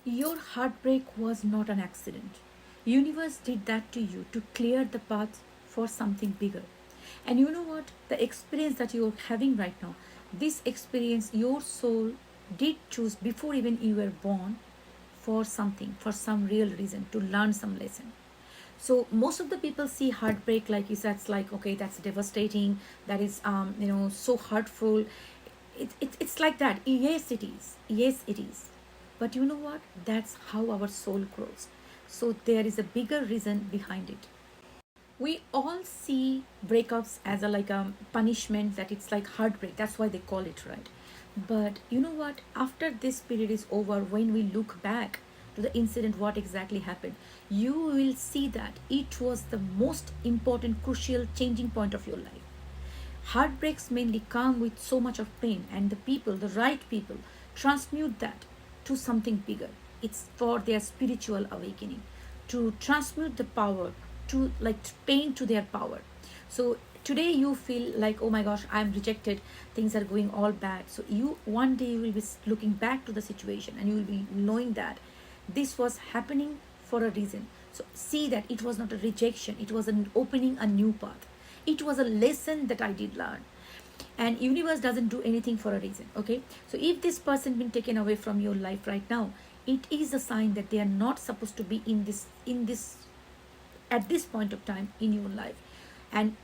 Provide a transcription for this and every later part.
Your heartbreak was not an accident. Universe did that to you to clear the path for something bigger. And you know what? The experience that you're having right now, this experience your soul did choose before even you were born for something, for some real reason, to learn some lesson. So most of the people see heartbreak like you said, it's like, okay, that's devastating, that is so hurtful. It's like that. Yes, it is. Yes, it is. But you know what? That's how our soul grows. So there is a bigger reason behind it. We all see breakups as a like a punishment, that it's like heartbreak. That's why they call it, right? But you know what? After this period is over, when we look back to the incident, what exactly happened, you will see that it was the most important, crucial changing point of your life. Heartbreaks mainly come with so much of pain, and the people, the right people, transmute that to something bigger. It's for their spiritual awakening, to transmute the power, to like pain to their power. So today you feel like, oh my gosh, I'm rejected, things are going all bad. So you one day you will be looking back to the situation and you will be knowing that this was happening for a reason. So see that it was not a rejection, it was an opening a new path. It was a lesson that I did learn. And universe doesn't do anything for a reason. Okay, so if this person been taken away from your life right now, it is a sign that they are not supposed to be in this at this point of time in your life. And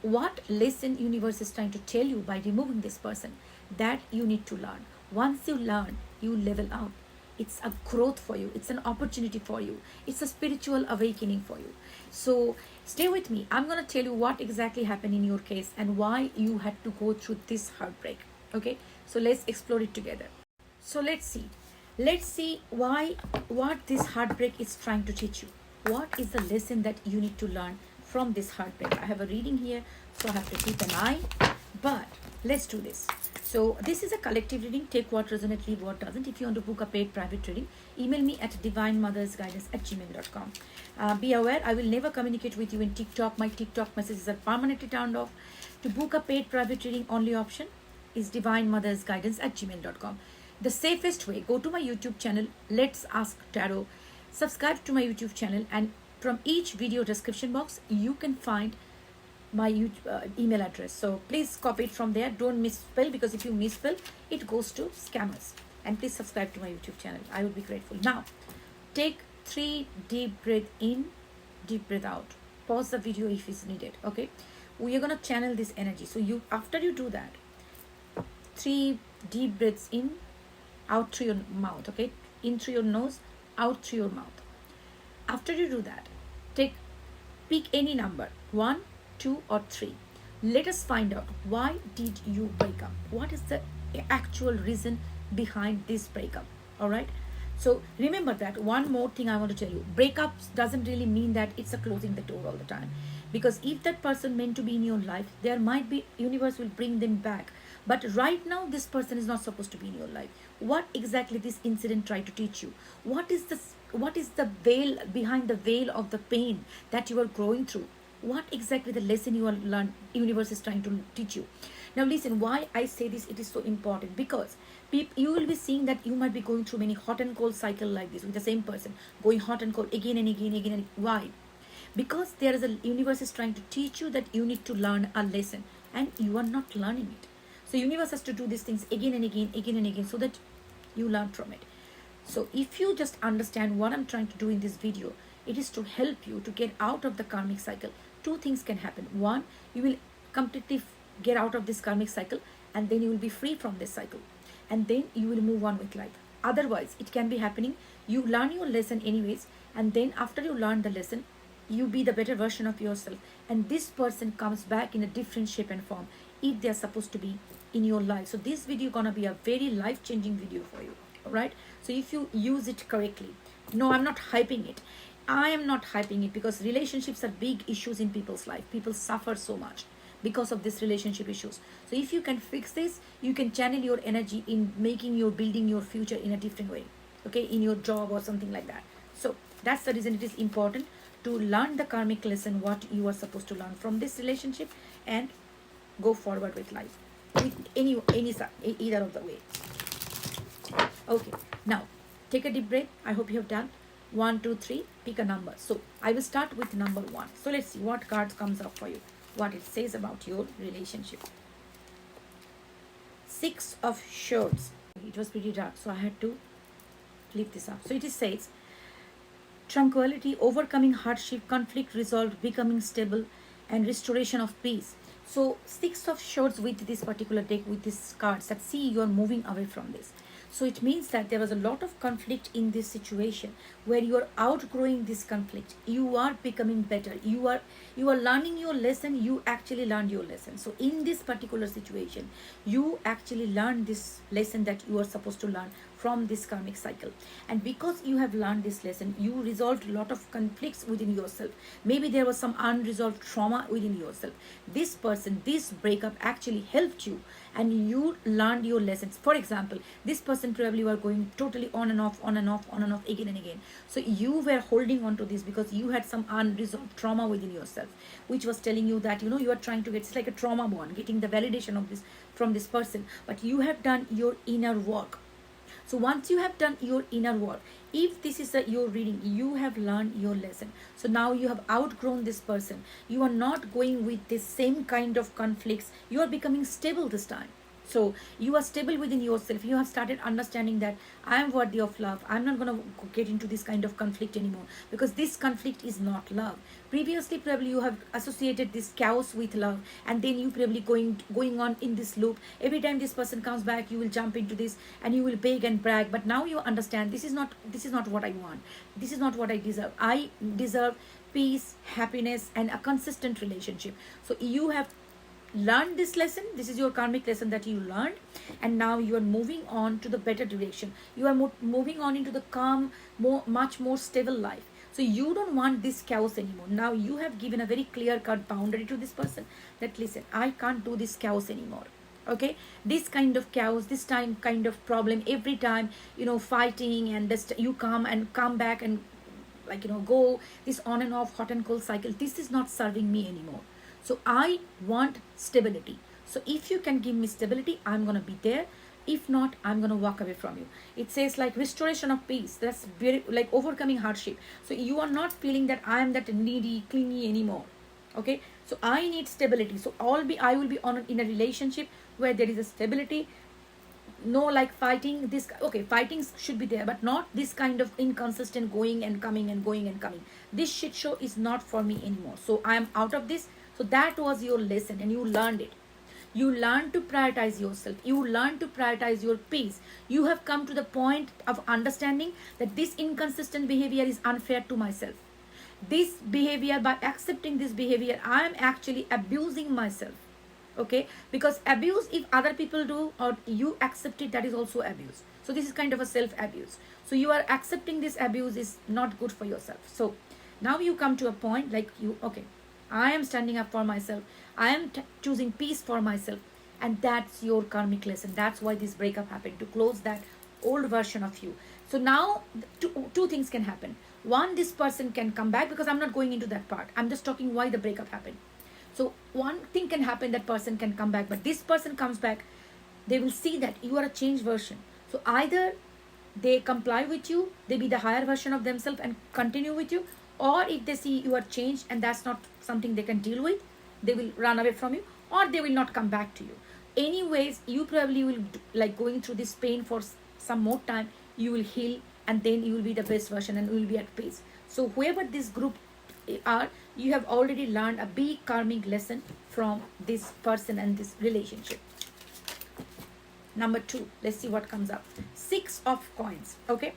what lesson universe is trying to tell you by removing this person, that you need to learn. Once you learn, you level up. It's a growth for you, it's an opportunity for you, it's a spiritual awakening for you. So stay with me, I'm going to tell you what exactly happened in your case and why you had to go through this heartbreak. Okay, so let's explore it together. So let's see why, what this heartbreak is trying to teach you. What is the lesson that you need to learn from this heartbreak? I have a reading here, so I have to keep an eye. But let's do this. So this is a collective reading. Take what resonates, leave what doesn't. If you want to book a paid private reading, email me at divinemothersguidance@gmail.com. Be aware, I will never communicate with you in TikTok. My TikTok messages are permanently turned off. To book a paid private reading, only option is divinemothersguidance@gmail.com. The safest way, go to my YouTube channel, Let's Ask Tarot. Subscribe to my YouTube channel, and from each video description box, you can find my email address. So please copy it from there. Don't misspell, because if you misspell, it goes to scammers. And please subscribe to my YouTube channel. I would be grateful. Now, take 3 deep breath in, deep breath out. Pause the video if it's needed. Okay, we are gonna channel this energy. So you, after you do that, 3 deep breaths in, out through your mouth. Okay, in through your nose, out through your mouth. After you do that, pick any number, 1, 2 or 3. Let us find out, why did you break up? What is the actual reason behind this breakup? All right, so remember that. One more thing I want to tell you, breakups doesn't really mean that it's a closing the door all the time. Because if that person meant to be in your life, there might be, universe will bring them back. But right now this person is not supposed to be in your life. What exactly this incident tried to teach you? What is the veil behind the veil of the pain that you are going through? What exactly the lesson you are learn, universe is trying to teach you? Now listen, why I say this, it is so important, because you will be seeing that you might be going through many hot and cold cycle like this with the same person, going hot and cold again and again, again and why? Because there is a universe is trying to teach you that you need to learn a lesson, and you are not learning it. So universe has to do these things again and again, again and again, so that you learn from it. So if you just understand what I'm trying to do in this video, it is to help you to get out of the karmic cycle. 2 things can happen. One, you will completely get out of this karmic cycle, and then you will be free from this cycle, and then you will move on with life. Otherwise, it can be happening, you learn your lesson anyways, and then after you learn the lesson, you be the better version of yourself, and this person comes back in a different shape and form if they're supposed to be in your life. So this video gonna be a very life-changing video for you. All right, so if you use it correctly. No, I'm not hyping it. I am not hyping it, because relationships are big issues in people's life. People suffer so much because of this relationship issues. So if you can fix this, you can channel your energy in building your future in a different way. Okay, in your job or something like that. So that's the reason it is important to learn the karmic lesson, what you are supposed to learn from this relationship, and go forward with life with either of the way. Okay, now Take a deep breath. I hope you have done. 1, 2, 3. Pick a number. So I will start with number 1. So let's see what cards comes up for you. What it says about your relationship. 6 of Swords. It was pretty dark, so I had to flip this up. So it says tranquility, overcoming hardship, conflict resolved, becoming stable, and restoration of peace. So 6 of Swords with this particular deck, with these cards, that see you are moving away from this. So it means that there was a lot of conflict in this situation where you are outgrowing this conflict. You are becoming better. You are learning your lesson. You actually learned your lesson. So in this particular situation, you actually learned this lesson that you are supposed to learn from this karmic cycle. And because you have learned this lesson, you resolved a lot of conflicts within yourself. Maybe there was some unresolved trauma within yourself. This person, this breakup actually helped you, and you learned your lessons. For example, this person probably were going totally on and off, again and again. So you were holding on to this because you had some unresolved trauma within yourself, which was telling you that, you are trying to get, it's like a trauma bond, getting the validation of this from this person. But you have done your inner work. So once you have done your inner work, if this is your reading, you have learned your lesson. So now you have outgrown this person. You are not going with this same kind of conflicts. You are becoming stable this time. So you are stable within yourself. You have started understanding that I am worthy of love. I'm not going to get into this kind of conflict anymore, because this conflict is not love. Previously, probably you have associated this chaos with love, and then you probably going on in this loop. Every time this person comes back, you will jump into this and you will beg and brag. But now you understand this is not what I want. This is not what I deserve. I deserve peace, happiness, and a consistent relationship. So you have learned this lesson. This is your karmic lesson that you learned, and now you are moving on to the better direction. You are moving on into the calm, much more stable life. So you don't want this chaos anymore. Now you have given a very clear cut boundary to this person that, listen, I can't do this chaos anymore. Okay, this kind of chaos, this time kind of problem, every time, fighting, and this, you come back and go this on and off hot and cold cycle. This is not serving me anymore. So I want stability. So if you can give me stability, I'm going to be there. If not, I'm going to walk away from you. It says like restoration of peace. That's very like overcoming hardship. So you are not feeling that I am that needy, clingy anymore. Okay. So I need stability. So I will be in a relationship where there is a stability. No like fighting. Fighting should be there, but not this kind of inconsistent going and coming and going and coming. This shit show is not for me anymore. So I am out of this. So that was your lesson, and you learned it. You learned to prioritize yourself. You learned to prioritize your peace. You have come to the point of understanding that this inconsistent behavior is unfair to myself. This behavior, by accepting this behavior, I am actually abusing myself. Okay? Because abuse, if other people do or you accept it, that is also abuse. So this is kind of a self-abuse. So you are accepting this abuse is not good for yourself. So now you come to a point like I am standing up for myself. I am choosing peace for myself. And that's your karmic lesson. That's why this breakup happened, to close that old version of you. So now two things can happen. One, this person can come back, because I'm not going into that part. I'm just talking why the breakup happened. So one thing can happen, that person can come back. But this person comes back, they will see that you are a changed version. So either they comply with you, they be the higher version of themselves and continue with you, or if they see you are changed and that's not something they can deal with, they will run away from you, or they will not come back to you. Anyways, you probably will going through this pain for some more time. You will heal, and then you will be the best version and you will be at peace. So whoever this group are, you have already learned a big karmic lesson from this person and this relationship. Number 2, let's see what comes up. 6 of Coins. Okay,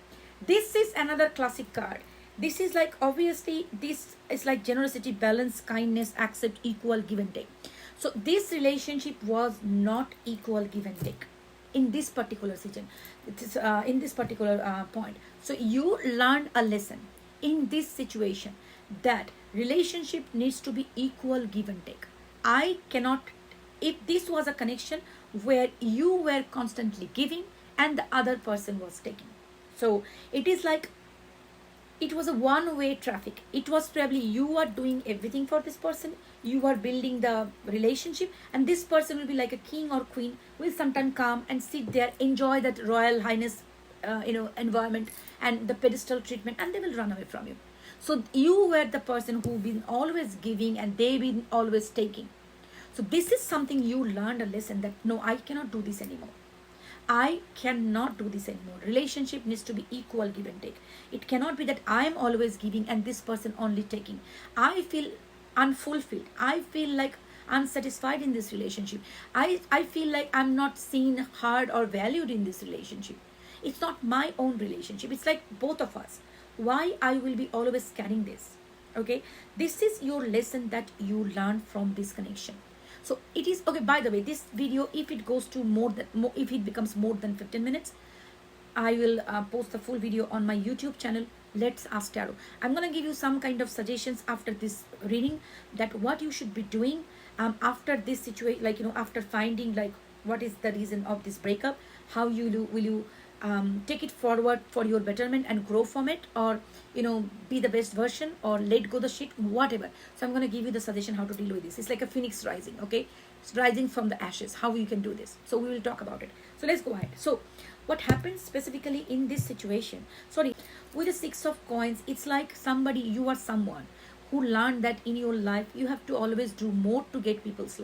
this is another classic card. This is like, obviously, this is like generosity, balance, kindness, accept, equal, give and take. So this relationship was not equal give and take in this particular season. It is in this particular point. So you learned a lesson in this situation that relationship needs to be equal give and take. I cannot, if this was a connection where you were constantly giving and the other person was taking. So it is like, it was a one-way traffic. It was probably you are doing everything for this person. You are building the relationship, and this person will be like a king or queen, will sometimes come and sit there, enjoy that royal highness environment and the pedestal treatment, and they will run away from you. So you were the person who been always giving and they been always taking. So this is something you learned a lesson that no, I cannot do this anymore. I cannot do this anymore. Relationship needs to be equal give and take. It cannot be that I am always giving and this person only taking. I feel unfulfilled. I feel like unsatisfied in this relationship. I feel like I'm not seen, heard, or valued in this relationship. It's not my own relationship. It's like both of us. Why I will be always carrying this? Okay, this is your lesson that you learn from this connection. So it is okay. By the way, this video, if it goes to if it becomes more than 15 minutes, I will post the full video on my YouTube channel. Let's Ask Tarot. I'm gonna give you some kind of suggestions after this reading, that what you should be doing after this situation, like after finding like what is the reason of this breakup, how will you take it forward for your betterment and grow from it, or be the best version, or let go the shit, whatever. So I'm going to give you the suggestion how to deal with this. It's like a phoenix rising. Okay, it's rising from the ashes, how you can do this. So we will talk about it. So let's go ahead. So what happens specifically in this situation, sorry, with the 6 of coins, it's like you are someone who learned that in your life you have to always do more to get people's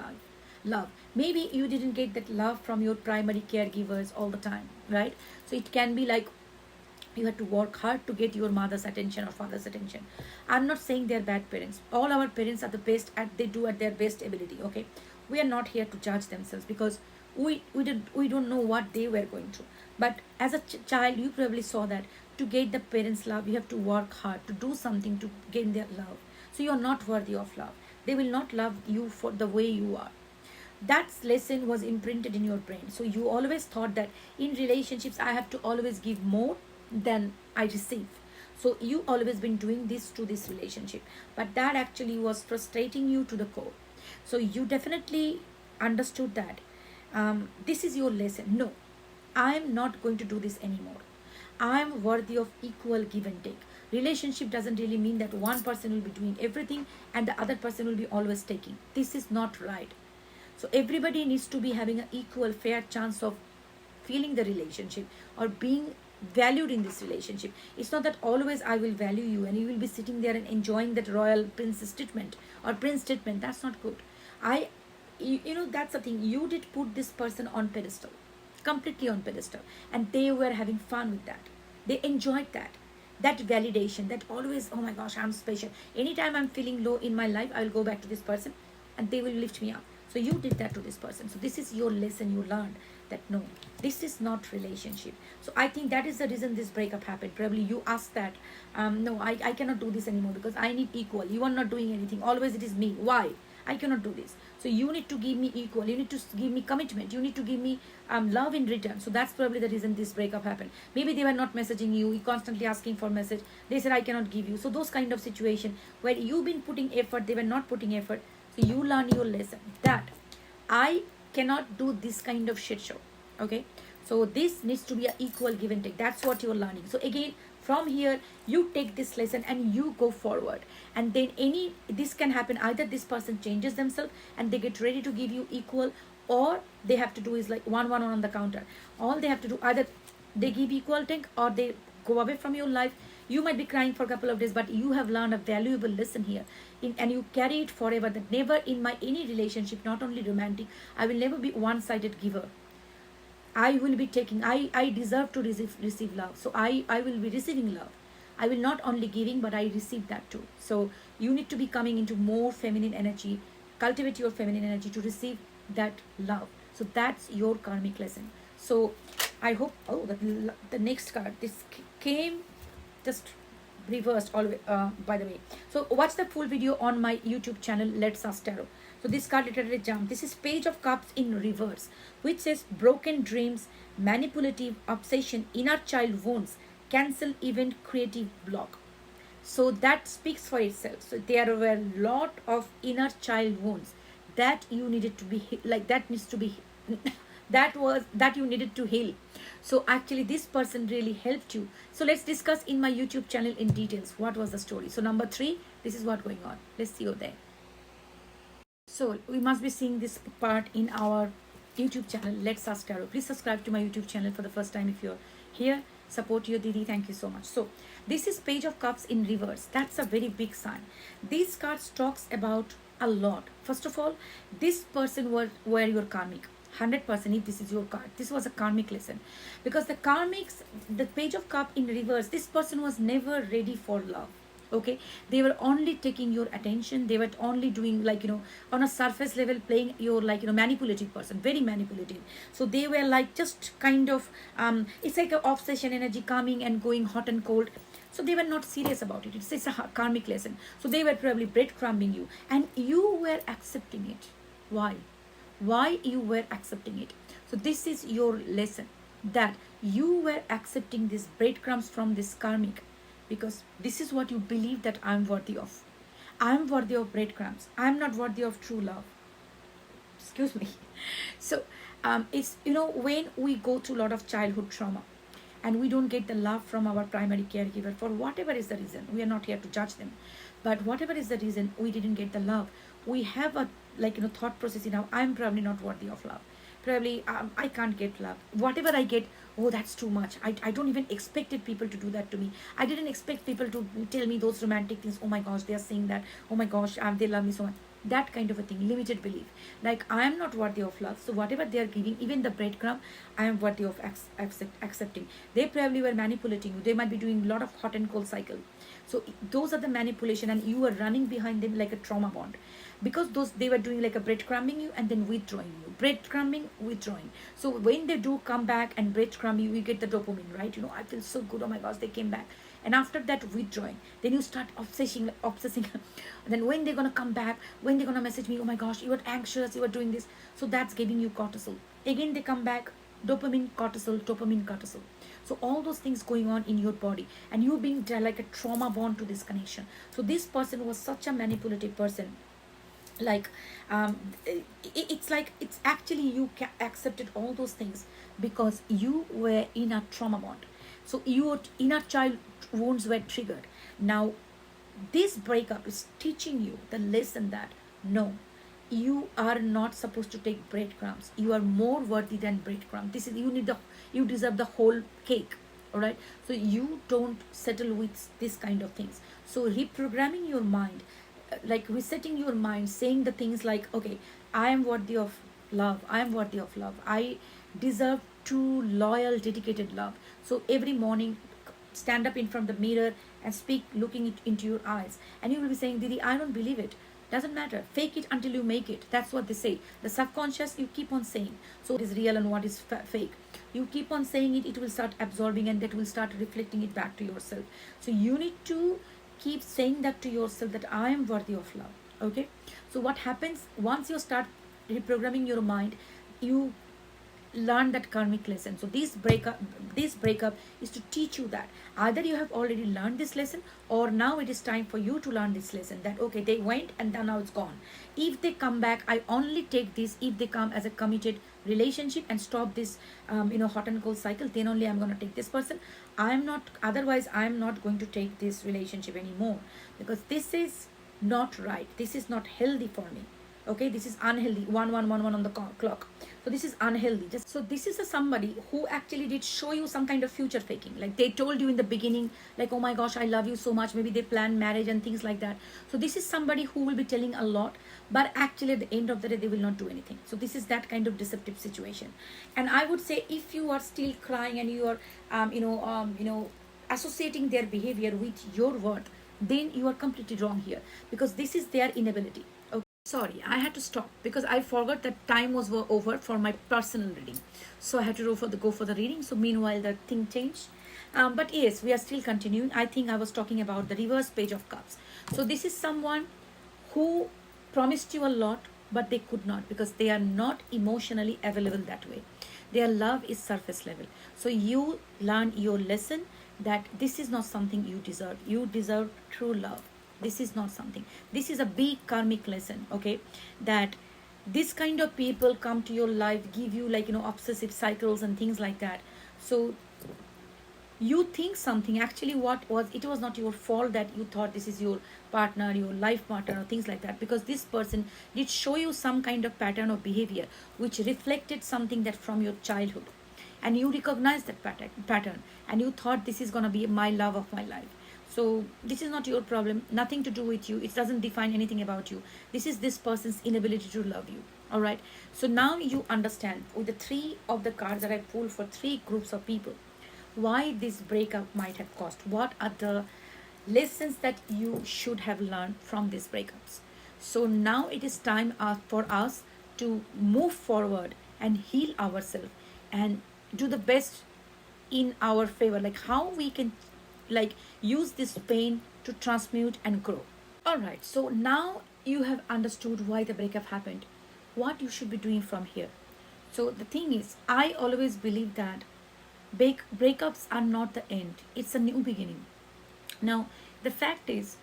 love. Maybe you didn't get that love from your primary caregivers all the time, right? So it can be like you have to work hard to get your mother's attention or father's attention. I'm not saying they're bad parents. All our parents are the best they do at their best ability. Okay, we are not here to judge themselves, because we don't know what they were going through. But as a child, you probably saw that to get the parents' love, you have to work hard to do something to gain their love. So you're not worthy of love. They will not love you for the way you are. That lesson was imprinted in your brain. So you always thought that in relationships I have to always give more than I receive. So you always been doing this to this relationship, but that actually was frustrating you to the core. So you definitely understood that this is your lesson. No, I am not going to do this anymore. I am worthy of equal give and take. Relationship doesn't really mean that one person will be doing everything and the other person will be always taking. This is not right. So everybody needs to be having an equal, fair chance of feeling the relationship or being valued in this relationship. It's not that always I will value you and you will be sitting there and enjoying that royal princess treatment or prince treatment. That's not good. That's the thing. You did put this person on pedestal, completely on pedestal, and they were having fun with that. They enjoyed that. That validation, that always, oh my gosh, I'm special. Anytime I'm feeling low in my life, I will go back to this person and they will lift me up. So you did that to this person. So this is your lesson you learned, that no, this is not relationship. So I think that is the reason this breakup happened. Probably you asked that, no, I cannot do this anymore because I need equal. You are not doing anything. Always it is me. Why? I cannot do this. So you need to give me equal. You need to give me commitment. You need to give me love in return. So that's probably the reason this breakup happened. Maybe they were not messaging you, constantly asking for message. They said, I cannot give you. So those kind of situation where you've been putting effort, they were not putting effort. So you learn your lesson that I cannot do this kind of shit show. Okay. So this needs to be an equal give and take. That's what you're learning. So again, from here, you take this lesson and you go forward. And then this can happen. Either this person changes themselves and they get ready to give you equal, or they have to do is like one on the counter. All they have to do, either they give equal thing or they go away from your life. You might be crying for a couple of days, but you have learned a valuable lesson here. And you carry it forever, that never in my any relationship, not only romantic, I will never be one-sided giver. I will be taking, I deserve to receive love. So I will be receiving love. I will not only giving, but I receive that too. So you need to be coming into more feminine energy, cultivate your feminine energy to receive that love. So that's your karmic lesson. So I hope, the next card, this came just reversed always, by the way. So watch the full video on my YouTube channel, Let's Ask Tarot. So this card literally jumped. This is Page of Cups in reverse, which says broken dreams, manipulative obsession, inner child wounds, cancel event, creative block. So that speaks for itself. So there were a lot of inner child wounds that you needed to be that needs to be that you needed to heal. So actually this person really helped you. So let's discuss in my YouTube channel in details what was the story. So number 3, this is what going on. Let's see you there. So we must be seeing this part in our YouTube channel, Let's Ask Tarot. Please subscribe to my YouTube channel for the first time if you're here. Support your Didi. Thank you so much. So this is Page of Cups in reverse. That's a very big sign. These cards talks about a lot. First of all, this person were your karmic. 100% if this is your card. This was a karmic lesson. Because the karmics, the Page of Cup in reverse, this person was never ready for love. Okay, they were only taking your attention. They were only doing, like, on a surface level, playing your, like, manipulative person, very manipulative. So they were like just kind of it's like an obsession energy coming and going, hot and cold. So they were not serious about it. It's a karmic lesson. So they were probably breadcrumbing you, and you were accepting it. Why you were accepting it? So this is your lesson, that you were accepting these breadcrumbs from this karmic, because this is what you believe, that I'm worthy of. I'm worthy of breadcrumbs. I'm not worthy of true love. Excuse me. So it's, when we go through a lot of childhood trauma and we don't get the love from our primary caregiver, for whatever is the reason, we are not here to judge them, but whatever is the reason we didn't get the love, we have a, thought process now, I'm probably not worthy of love. Probably I can't get love. Whatever I get, oh, that's too much. I don't even expected people to do that to me. I didn't expect people to tell me those romantic things. Oh my gosh, they are saying that. Oh my gosh, they love me so much. That kind of a thing, limited belief. Like, I am not worthy of love. So whatever they are giving, even the breadcrumb, I am worthy of accepting. They probably were manipulating you. They might be doing a lot of hot and cold cycle. So those are the manipulation, and you are running behind them like a trauma bond, because those, they were doing like a breadcrumbing you and then withdrawing you, breadcrumbing, withdrawing. So when they do come back and breadcrumb you, you get the dopamine, right? I feel so good, oh my gosh, they came back. And after that withdrawing, then you start obsessing. Then when they're gonna come back, when they're gonna message me, oh my gosh, you were anxious, you were doing this. So that's giving you cortisol. Again they come back, dopamine, cortisol, dopamine, cortisol. So all those things going on in your body, and you being like a trauma bond to this connection. So this person was such a manipulative person. Like it's like, it's actually you accepted all those things because you were in a trauma bond. So your inner child wounds were triggered. Now this breakup is teaching you the lesson that no, you are not supposed to take breadcrumbs. You are more worthy than breadcrumbs. This is, you deserve the whole cake. All right. So you don't settle with this kind of things. So reprogramming your mind, like resetting your mind, saying the things like, okay, I am worthy of love. I am worthy of love. I deserve true, loyal, dedicated love. So every morning, stand up in front of the mirror and speak, looking into your eyes, and you will be saying, Didi, I don't believe it. Doesn't matter. Fake it until you make it. That's what they say. The subconscious, you keep on saying. So what is real and what is fake? You keep on saying it, it will start absorbing, and that will start reflecting it back to yourself. So you need to keep saying that to yourself, that I am worthy of love. Okay. So what happens once you start reprogramming your mind, you learn that karmic lesson. So this breakup is to teach you that either you have already learned this lesson, or now it is time for you to learn this lesson, that okay, they went and then now it's gone. If they come back, I only take this if they come as a committed relationship and stop this hot and cold cycle, then only I'm going to take this person. Otherwise I'm not going to take this relationship anymore, because this is not right. This is not healthy for me. Okay, this is unhealthy. 1111 on the clock. So this is unhealthy. So this is somebody who actually did show you some kind of future faking. Like they told you in the beginning, like, oh my gosh, I love you so much. Maybe they plan marriage and things like that. So this is somebody who will be telling a lot, but actually at the end of the day, they will not do anything. So this is that kind of deceptive situation. And I would say, if you are still crying and you are, associating their behavior with your worth, then you are completely wrong here, because this is their inability. Sorry, I had to stop because I forgot that time was over for my personal reading. So I had to go for the reading. So meanwhile, the thing changed. But yes, we are still continuing. I think I was talking about the reverse Page of Cups. So this is someone who promised you a lot, but they could not, because they are not emotionally available that way. Their love is surface level. So you learn your lesson that this is not something you deserve. You deserve true love. This is not something. This is a big karmic lesson, okay? That this kind of people come to your life, give you obsessive cycles and things like that. So you think something, actually it was not your fault that you thought this is your partner, your life partner, or things like that, because this person did show you some kind of pattern of behavior which reflected something that from your childhood. and you recognize that pattern, and you thought this is going to be my love of my life. So this is not your problem, nothing to do with you. It doesn't define anything about you. This is this person's inability to love you. All right. So now you understand with the three of the cards that I pulled for three groups of people, why this breakup might have cost. What are the lessons that you should have learned from these breakups? So now it is time for us to move forward and heal ourselves and do the best in our favor, like how we can like use this pain to transmute and grow. All right, so now you have understood why the breakup happened, what you should be doing from here. So the thing is, I always believe that breakups are not the end, it's a new beginning. Now, the fact is,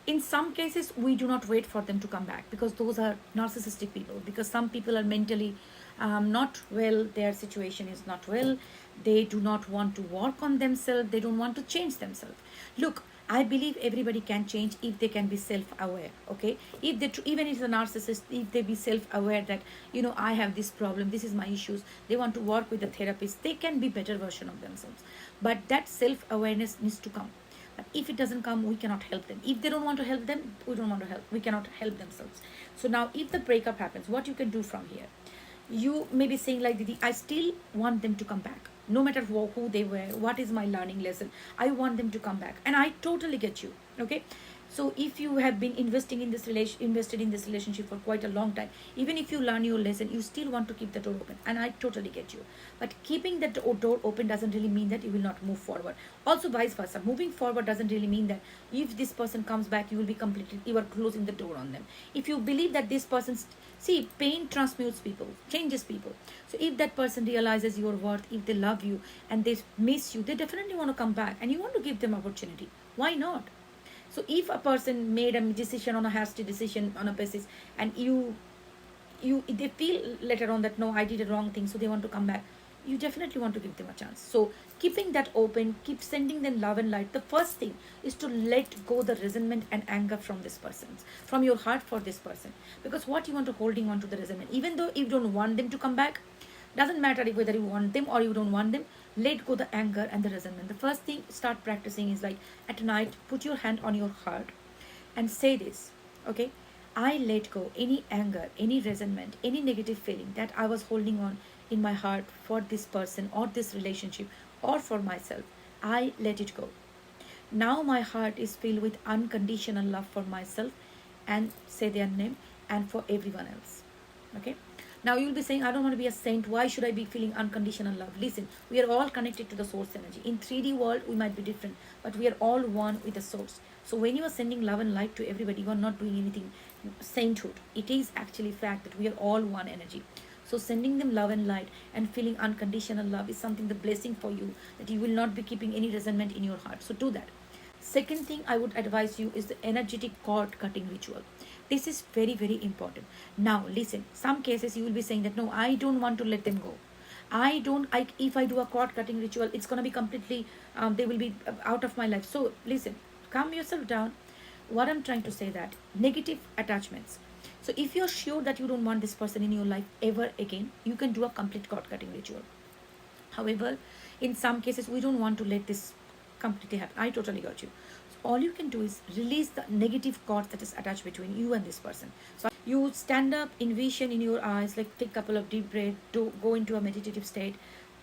in some cases, we do not wait for them to come back because those are narcissistic people. Because some people are mentally not well, their situation is not well, they do not want to work on themselves, they don't want to change themselves. Look, I believe everybody can change if they can be self-aware. Okay, if they even if it's a narcissist, if they be self-aware that I have this problem, this is my issues, they want to work with the therapist, they can be better version of themselves. But that self-awareness needs to come. But if it doesn't come, we cannot help them. If they don't want to help them, we don't want to help. We cannot help themselves. So now, if the breakup happens, what you can do from here? You may be saying like, Didi, I still want them to come back. No matter who they were, what is my learning lesson, I want them to come back. And I totally get you. Okay. So if you have been invested in this relationship for quite a long time, even if you learn your lesson, you still want to keep the door open. And I totally get you. But keeping that door open doesn't really mean that you will not move forward. Also vice versa. Moving forward doesn't really mean that if this person comes back, you are closing the door on them. If you believe that this person's, see, pain transmutes people, changes people. So if that person realizes your worth, if they love you and they miss you, they definitely want to come back and you want to give them opportunity. Why not? So if a person made a decision on a hasty decision on a basis, and they feel later on that no, I did a wrong thing, so they want to come back, you definitely want to give them a chance. So keeping that open, keep sending them love and light. The first thing is to let go the resentment and anger from this person, from your heart for this person. Because what you want to holding on to the resentment, even though you don't want them to come back, doesn't matter whether you want them or you don't want them, let go the anger and the resentment. The first thing start practicing is like at night, put your hand on your heart and say this, okay? I let go any anger, any resentment, any negative feeling that I was holding on in my heart for this person or this relationship or for myself. I let it go. Now my heart is filled with unconditional love for myself, and say their name, and for everyone else. Okay? Now you'll be saying, I don't want to be a saint. Why should I be feeling unconditional love? Listen, we are all connected to the source energy. In 3D world, we might be different, but we are all one with the source. So when you are sending love and light to everybody, you are not doing anything sainthood. It is actually fact that we are all one energy. So sending them love and light and feeling unconditional love is something, the blessing for you, that you will not be keeping any resentment in your heart. So do that. Second thing I would advise you is the energetic cord cutting ritual. This is very, very important. Now, listen, some cases you will be saying that, no, I don't want to let them go. If I do a cord cutting ritual, it's going to be completely, they will be out of my life. So, listen, calm yourself down. What I'm trying to say that negative attachments. So, if you're sure that you don't want this person in your life ever again, you can do a complete cord cutting ritual. However, in some cases, we don't want to let this completely happen. I totally got you. All you can do is release the negative cord that is attached between you and this person. So you stand up, envision in your eyes, like take a couple of deep breaths, go into a meditative state,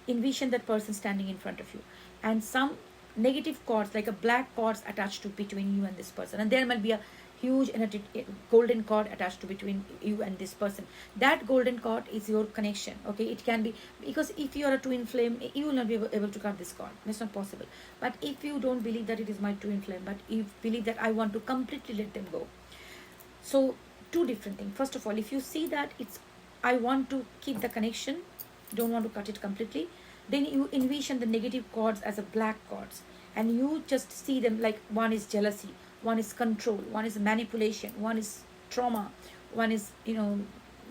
envision that person standing in front of you, and some negative cords, like a black cords attached to between you and this person, and there might be a huge golden cord attached to between you and this person. That golden cord is your connection. Okay, it can be, because if you are a twin flame, you will not be able to cut this cord. That's not possible. But if you don't believe that it is my twin flame, but you believe that I want to completely let them go, so two different things. First of all, if you see that it's I want to keep the connection, don't want to cut it completely, then you envision the negative cords as a black cords, and you just see them like one is jealousy, one is control, one is manipulation, one is trauma, one is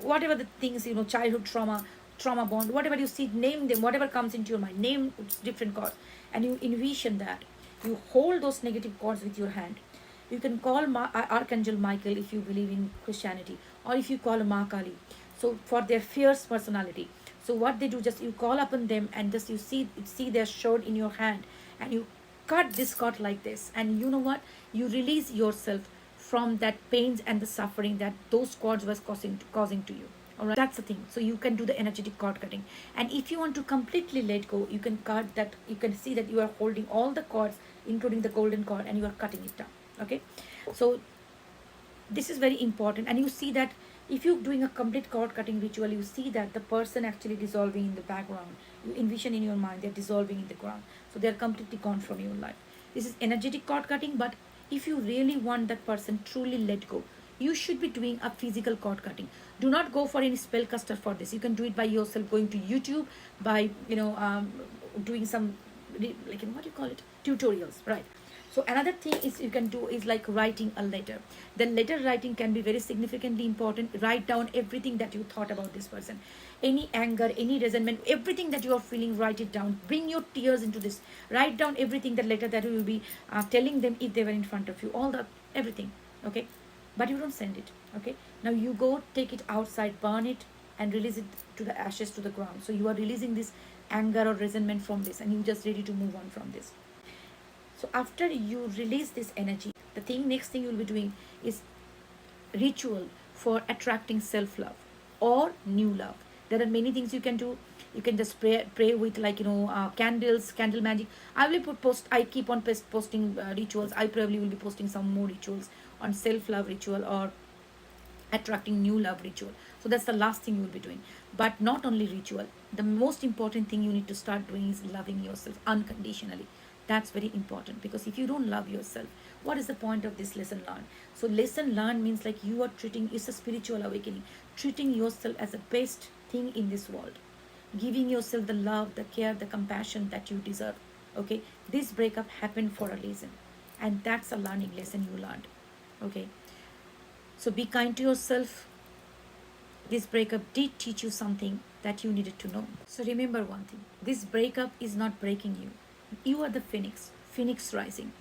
whatever the things, childhood trauma bond, whatever you see, name them, whatever comes into your mind, name different cords, and you envision that. You hold those negative cords with your hand. You can call Archangel Michael if you believe in Christianity, or if you call Ma Kali, so for their fierce personality. So what they do, just you call upon them, and just you see their sword in your hand, and you cut this cord like this, and you know what, you release yourself from that pains and the suffering that those cords was causing to you. All right, that's the thing. So you can do the energetic cord cutting, and if you want to completely let go, you can cut that. You can see that you are holding all the cords, including the golden cord, and you are cutting it down. Okay, so this is very important, and you see that if you're doing a complete cord cutting ritual, you see that the person actually dissolving in the background. You envision in your mind they're dissolving in the ground, so they're completely gone from your life. This is energetic cord cutting, but if you really want that person truly let go, you should be doing a physical cord cutting. Do not go for any spell caster for this. You can do it by yourself, going to YouTube, by doing some, like, what do you call it, tutorials, right? So another thing is you can do is like writing a letter. The letter writing can be very significantly important. Write down everything that you thought about this person, any anger, any resentment, everything that you are feeling. Write it down. Bring your tears into this. Write down everything, the letter that you will be telling them if they were in front of you. All the everything, okay? But you don't send it, okay? Now you go take it outside, burn it, and release it to the ashes, to the ground. So you are releasing this anger or resentment from this, and you just ready to move on from this. So after you release this energy, the next thing you'll be doing is ritual for attracting self-love or new love. There are many things you can do. You can just pray with, like, candles, candle magic. I will post. I keep on posting rituals. I probably will be posting some more rituals on self-love ritual or attracting new love ritual. So that's the last thing you will be doing. But not only ritual, the most important thing you need to start doing is loving yourself unconditionally. That's very important, because if you don't love yourself, what is the point of this lesson learned? So lesson learned means like you are treating, it's a spiritual awakening, treating yourself as the best thing in this world, giving yourself the love, the care, the compassion that you deserve. Okay, this breakup happened for a reason, and that's a learning lesson you learned. Okay, so be kind to yourself. This breakup did teach you something that you needed to know. So remember one thing, this breakup is not breaking you. You are the phoenix rising.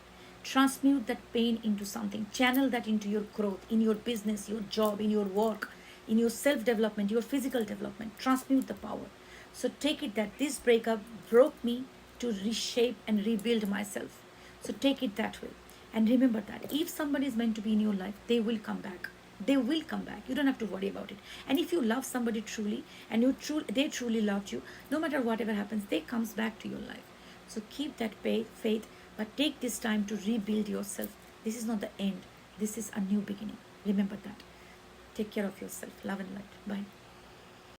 Transmute that pain into something, channel that into your growth, in your business, your job, in your work, in your self development, your physical development. Transmute the power. So take it that this breakup broke me to reshape and rebuild myself. So take it that way. And remember that if somebody is meant to be in your life, they will come back. They will come back. You don't have to worry about it. And if you love somebody truly, and they truly loved you, no matter whatever happens, they comes back to your life. So keep that faith, but take this time to rebuild yourself. This is not the end. This is a new beginning. Remember that. Take care of yourself. Love and light. Bye.